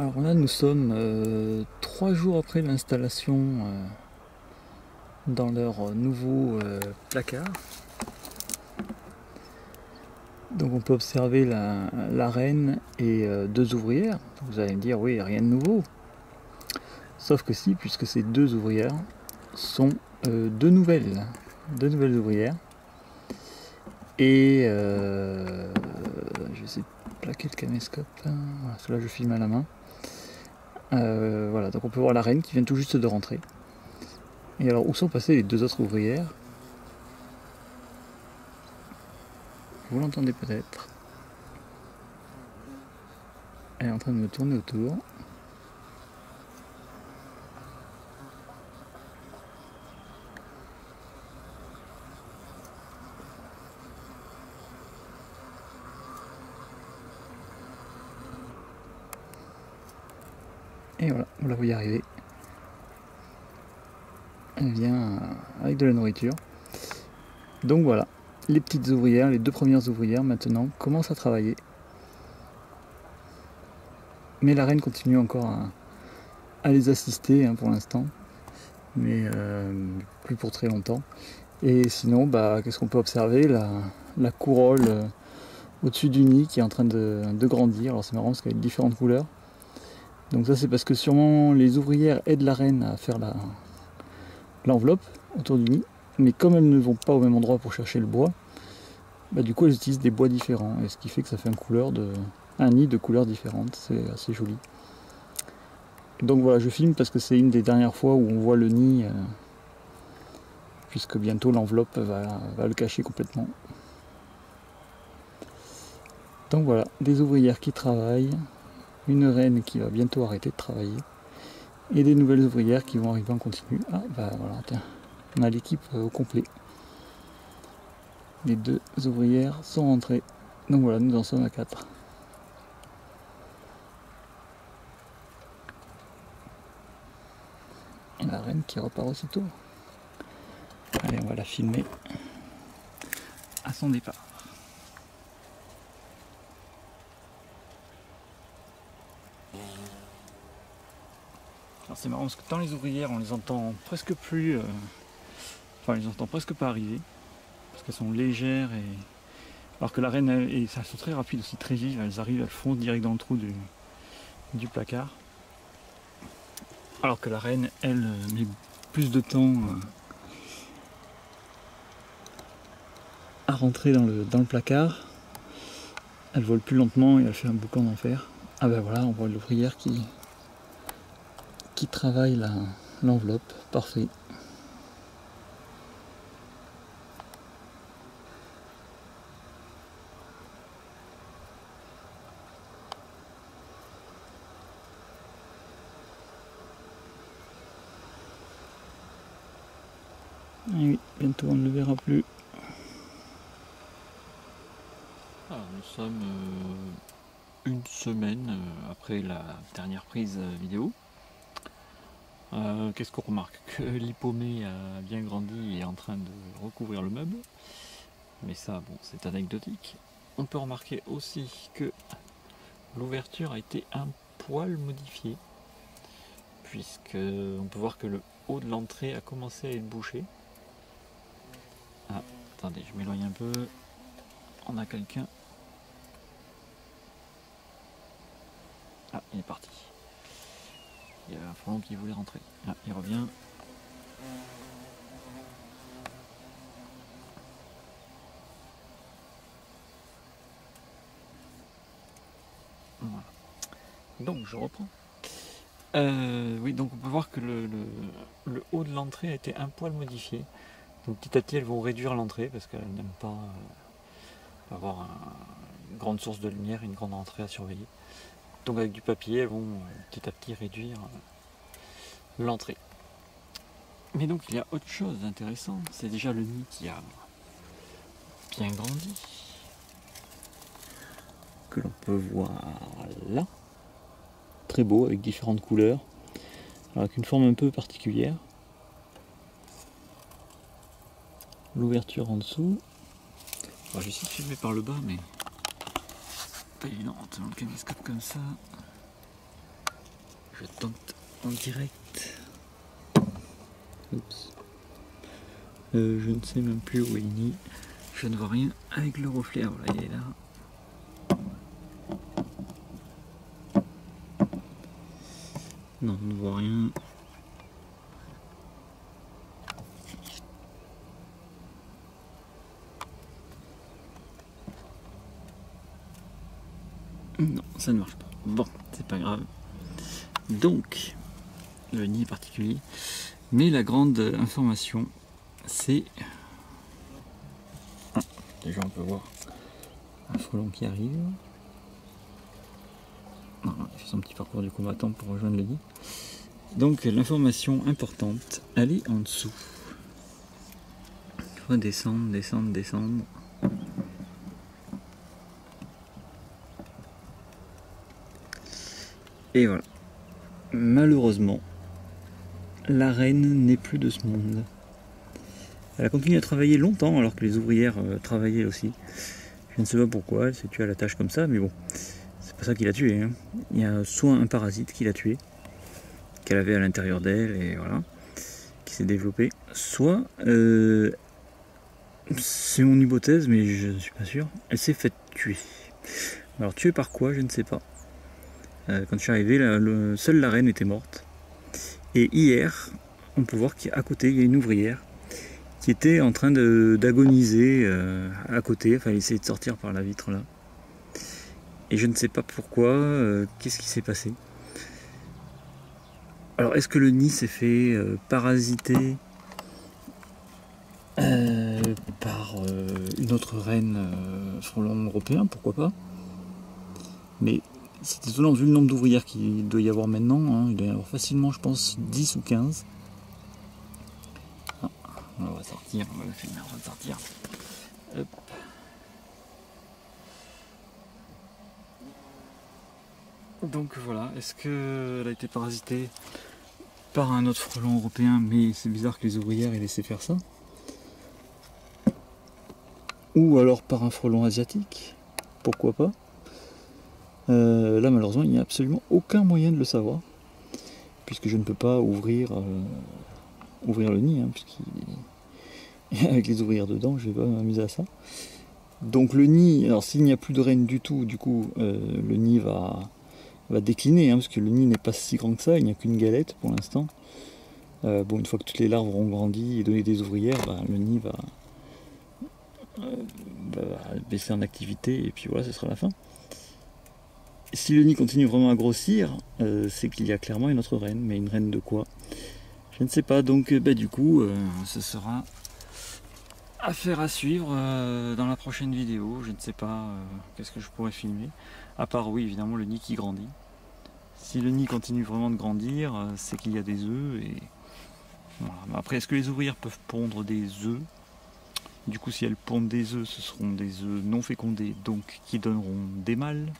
Alors là, nous sommes 3 jours après l'installation dans leur nouveau placard. Donc on peut observer la reine et 2 ouvrières. Vous allez me dire, oui, rien de nouveau. Sauf que si, puisque ces 2 ouvrières sont 2 nouvelles ouvrières. Et je vais essayer de plaquer le caméscope. Voilà, parce que là je filme à la main. Voilà, donc on peut voir la reine qui vient tout juste de rentrer. Et alors, où sont passées les 2 autres ouvrières? Vous l'entendez peut-être. Elle est en train de me tourner autour. Et voilà, vous la voyez arriver. Elle vient avec de la nourriture. Donc voilà, les petites ouvrières, les 2 premières ouvrières maintenant commencent à travailler. Mais la reine continue encore à les assister pour l'instant. Mais plus pour très longtemps. Et sinon, qu'est-ce qu'on peut observer? La couronne au-dessus du nid qui est en train de grandir. Alors c'est marrant parce qu'elle a différentes couleurs. Donc ça c'est parce que sûrement les ouvrières aident la reine à faire l'enveloppe autour du nid. Mais comme elles ne vont pas au même endroit pour chercher le bois, du coup elles utilisent des bois différents. Et ce qui fait que ça fait un nid de couleurs différentes. C'est assez joli. Donc voilà, je filme parce que c'est une des dernières fois où on voit le nid, puisque bientôt l'enveloppe va le cacher complètement. Donc voilà, des ouvrières qui travaillent, une reine qui va bientôt arrêter de travailler, et des nouvelles ouvrières qui vont arriver en continu. Ah voilà, tiens, on a l'équipe au complet. Les 2 ouvrières sont rentrées. Donc voilà, nous en sommes à 4. Et la reine qui repart aussitôt. Allez, on va la filmer à son départ. Alors c'est marrant parce que dans les ouvrières on les entend presque plus, on les entend presque pas arriver, parce qu'elles sont légères, alors que la reine, elles sont très rapides aussi, très vives, elles arrivent, elles foncent direct dans le trou du placard. Alors que la reine, elle, met plus de temps à rentrer dans le placard. Elle vole plus lentement et elle fait un boucan d'enfer. Ah voilà, on voit l'ouvrière qui travaille l'enveloppe, parfait. Et oui, bientôt on ne le verra plus. Alors, nous sommes une semaine après la dernière prise vidéo. Qu'est-ce qu'on remarque? Que l'hippomée a bien grandi et est en train de recouvrir le meuble. Mais ça, bon, c'est anecdotique. On peut remarquer aussi que l'ouverture a été un poil modifiée, puisque on peut voir que le haut de l'entrée a commencé à être bouché. Ah, attendez, je m'éloigne un peu. On a quelqu'un. Ah, il est parti. Il y a un frelon qui voulait rentrer. Ah, il revient. Voilà. Donc je reprends. Oui, donc on peut voir que le haut de l'entrée a été un poil modifié. Donc petit à petit elles vont réduire l'entrée parce qu'elles n'aiment pas avoir une grande source de lumière, une grande entrée à surveiller. Donc avec du papier elles vont petit à petit réduire l'entrée. Mais donc il y a autre chose d'intéressant, c'est déjà le nid qui a bien grandi, que l'on peut voir là. Très beau, avec différentes couleurs, avec une forme un peu particulière. L'ouverture en dessous. Alors, je vais essayer de filmer par le bas, mais pas évident dans le caméscope comme ça. je tente en direct. Oups. Je ne sais même plus où est le nid. Je ne vois rien avec le reflet. Voilà, il est là. Non, on ne voit rien. Non, ça ne marche pas. Bon, c'est pas grave. Donc, le nid est particulier. Mais la grande information, c'est... Ah, déjà on peut voir un frelon qui arrive. Non, il fait son petit parcours du combattant pour rejoindre le nid. Donc l'information importante, elle est en dessous. Il faut descendre, descendre, descendre. Et voilà. Malheureusement, la reine n'est plus de ce monde. Elle a continué à travailler longtemps alors que les ouvrières travaillaient aussi. Je ne sais pas pourquoi, elle s'est tuée à la tâche comme ça, mais bon, c'est pas ça qui l'a tuée. Hein. Il y a soit un parasite qui l'a tuée, qu'elle avait à l'intérieur d'elle, et voilà, qui s'est développé, soit, c'est mon hypothèse, mais je ne suis pas sûr, elle s'est faite tuer. Alors tuée par quoi, je ne sais pas. Quand je suis arrivé, seule la reine était morte. Et hier, on peut voir qu'à côté, il y a une ouvrière qui était en train d'agoniser à côté, enfin elle essayait de sortir par la vitre là. Et je ne sais pas pourquoi, qu'est-ce qui s'est passé. Alors est-ce que le nid s'est fait parasiter par une autre reine frelon européen, pourquoi pas. Mais c'est étonnant vu le nombre d'ouvrières qu'il doit y avoir maintenant, hein, il doit y avoir facilement je pense 10 ou 15. Ah, on va sortir, on va le filmer, on va sortir. Hop. Donc voilà, est-ce qu'elle a été parasitée par un autre frelon européen, mais c'est bizarre que les ouvrières aient laissé faire ça. Ou alors par un frelon asiatique, pourquoi pas. Là malheureusement il n'y a absolument aucun moyen de le savoir, puisque je ne peux pas ouvrir le nid, hein, avec les ouvrières dedans, je vais pas m'amuser à ça. Donc le nid, alors s'il n'y a plus de reine du tout, du coup le nid va décliner, hein, parce que le nid n'est pas si grand que ça, il n'y a qu'une galette pour l'instant. Bon, une fois que toutes les larves auront grandi et donné des ouvrières, le nid va baisser en activité, et puis voilà, ce sera la fin. Si le nid continue vraiment à grossir, c'est qu'il y a clairement une autre reine, mais une reine de quoi? Je ne sais pas, donc du coup, ce sera affaire à suivre dans la prochaine vidéo. Je ne sais pas qu'est-ce que je pourrais filmer, à part oui évidemment le nid qui grandit. Si le nid continue vraiment de grandir, c'est qu'il y a des œufs, et voilà. Après, est-ce que les ouvrières peuvent pondre des œufs? Du coup, si elles pondent des œufs, ce seront des œufs non fécondés, donc qui donneront des mâles.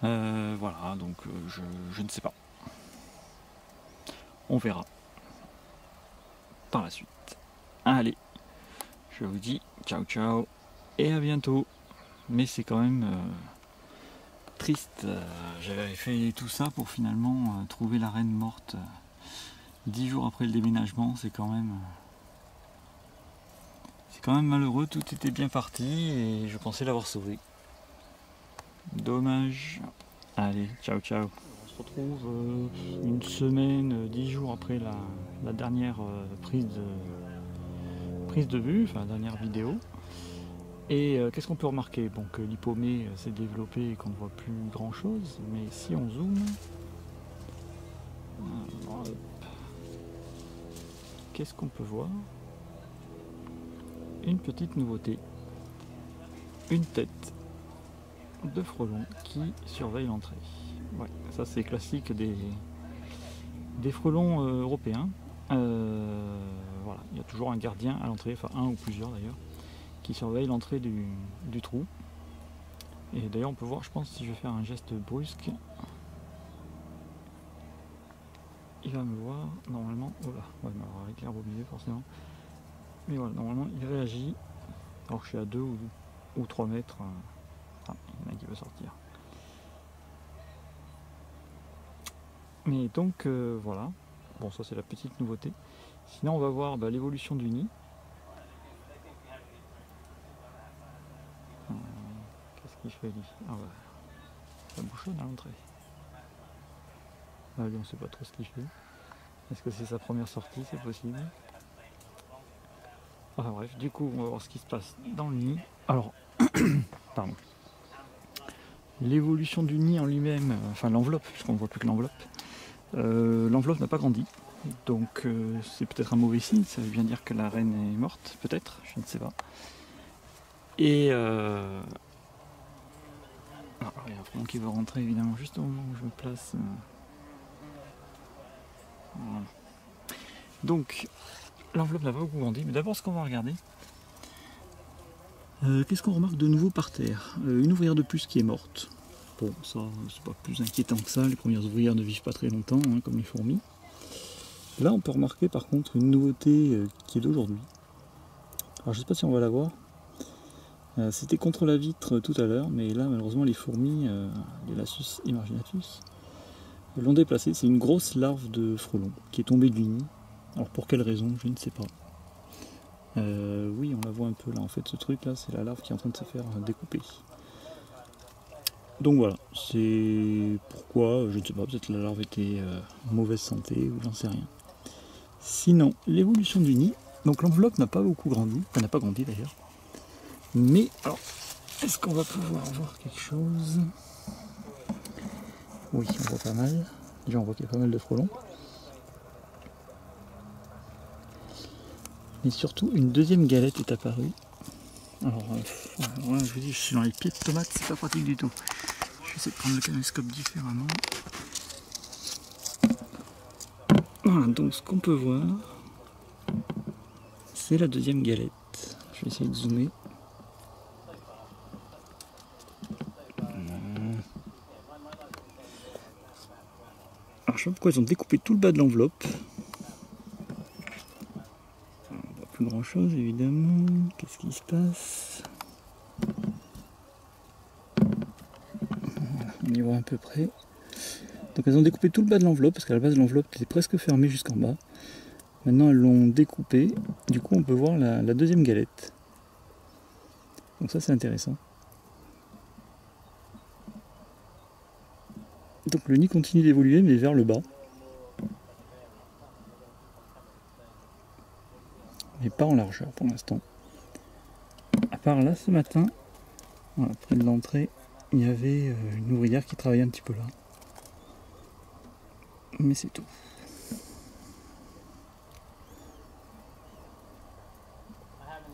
Voilà, donc je ne sais pas. On verra par la suite. Allez, je vous dis ciao ciao et à bientôt. Mais c'est quand même triste. J'avais fait tout ça pour finalement trouver la reine morte 10 jours après le déménagement. C'est quand même malheureux. Tout était bien parti et je pensais l'avoir sauvé. Dommage. Allez, ciao ciao. On se retrouve une semaine, 10 jours après la dernière prise de vue, enfin la dernière vidéo. Et qu'est-ce qu'on peut remarquer? Bon, que l'hypomée s'est développée et qu'on ne voit plus grand chose, mais si on zoome, qu'est-ce qu'on peut voir? Une petite nouveauté, une tête de frelon qui surveille l'entrée. Ouais, ça c'est classique des frelons européens. Voilà, il y a toujours un gardien à l'entrée, enfin un ou plusieurs d'ailleurs, qui surveille l'entrée du trou. Et d'ailleurs on peut voir, je pense, si je vais faire un geste brusque, il va me voir normalement. Oh là, ouais, mais alors avec l'herbe au milieu forcément. Mais voilà, normalement il réagit. Alors je suis à 2 ou 3 mètres. Ah, il y en a qui veut sortir. Mais donc voilà, bon ça c'est la petite nouveauté. Sinon on va voir l'évolution du nid. Qu'est-ce qu'il fait lui? Ah ouais, ça bouchonne à l'entrée. Ah, lui on sait pas trop ce qu'il fait. Est-ce que c'est sa première sortie? C'est possible. Enfin bref, du coup on va voir ce qui se passe dans le nid. Alors, pardon. L'évolution du nid en lui-même, enfin l'enveloppe, puisqu'on ne voit plus que l'enveloppe. L'enveloppe n'a pas grandi, donc c'est peut-être un mauvais signe, ça veut bien dire que la reine est morte, peut-être, je ne sais pas. Et alors, il y a un frelon qui veut rentrer évidemment juste au moment où je me place. Voilà. Donc l'enveloppe n'a pas beaucoup grandi, mais d'abord ce qu'on va regarder, qu'est-ce qu'on remarque de nouveau par terre? Une ouvrière de plus qui est morte. Bon, ça c'est pas plus inquiétant que ça, les premières ouvrières ne vivent pas très longtemps, hein, comme les fourmis. Là on peut remarquer par contre une nouveauté qui est d'aujourd'hui. Alors je sais pas si on va la voir. C'était contre la vitre tout à l'heure, mais là malheureusement les fourmis, les Lasius emarginatus, l'ont déplacé. C'est une grosse larve de frelon qui est tombée du nid. Alors pour quelle raison, je ne sais pas. Oui, on la voit un peu là, en fait ce truc là, c'est la larve qui est en train de se faire découper. Donc voilà, c'est pourquoi, je ne sais pas, peut-être la larve était en mauvaise santé ou j'en sais rien. Sinon, l'évolution du nid, donc l'enveloppe n'a pas beaucoup grandi, elle n'a pas grandi d'ailleurs. Mais alors, est-ce qu'on va pouvoir voir quelque chose? Oui, on voit pas mal. Déjà on voit qu'il y a pas mal de frelons. Mais surtout, une deuxième galette est apparue. Alors, ouais, je vous dis, je suis dans les pieds de tomates, c'est pas pratique du tout. Je vais essayer de prendre le caméscope différemment. Voilà, donc ce qu'on peut voir, c'est la deuxième galette. Je vais essayer de zoomer. Alors, je sais pas pourquoi ils ont découpé tout le bas de l'enveloppe. On voit plus grand chose évidemment. Qu'est-ce qui se passe? On y voit à peu près. Donc elles ont découpé tout le bas de l'enveloppe, parce qu'à la base l'enveloppe était presque fermée jusqu'en bas. Maintenant elles l'ont découpé, du coup on peut voir la deuxième galette. Donc ça c'est intéressant. Donc le nid continue d'évoluer mais vers le bas. Mais pas en largeur pour l'instant. À part là ce matin, voilà, près de l'entrée, il y avait une ouvrière qui travaillait un petit peu là. Mais c'est tout.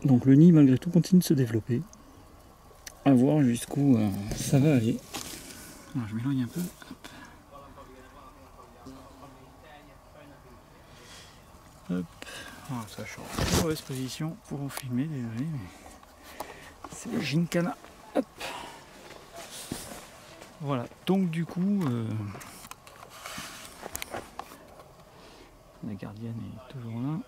Donc le nid malgré tout continue de se développer. À voir jusqu'où ça va aller. Alors je m'éloigne un peu. Hop. Ah, ça change. Mauvaise position pour vous filmer, désolé, mais c'est le gincana. Hop. Voilà, donc du coup, la gardienne est toujours là.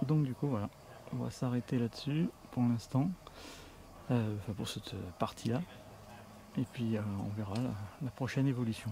Donc du coup, voilà, on va s'arrêter là-dessus pour l'instant, enfin pour cette partie-là. Et puis on verra la prochaine évolution.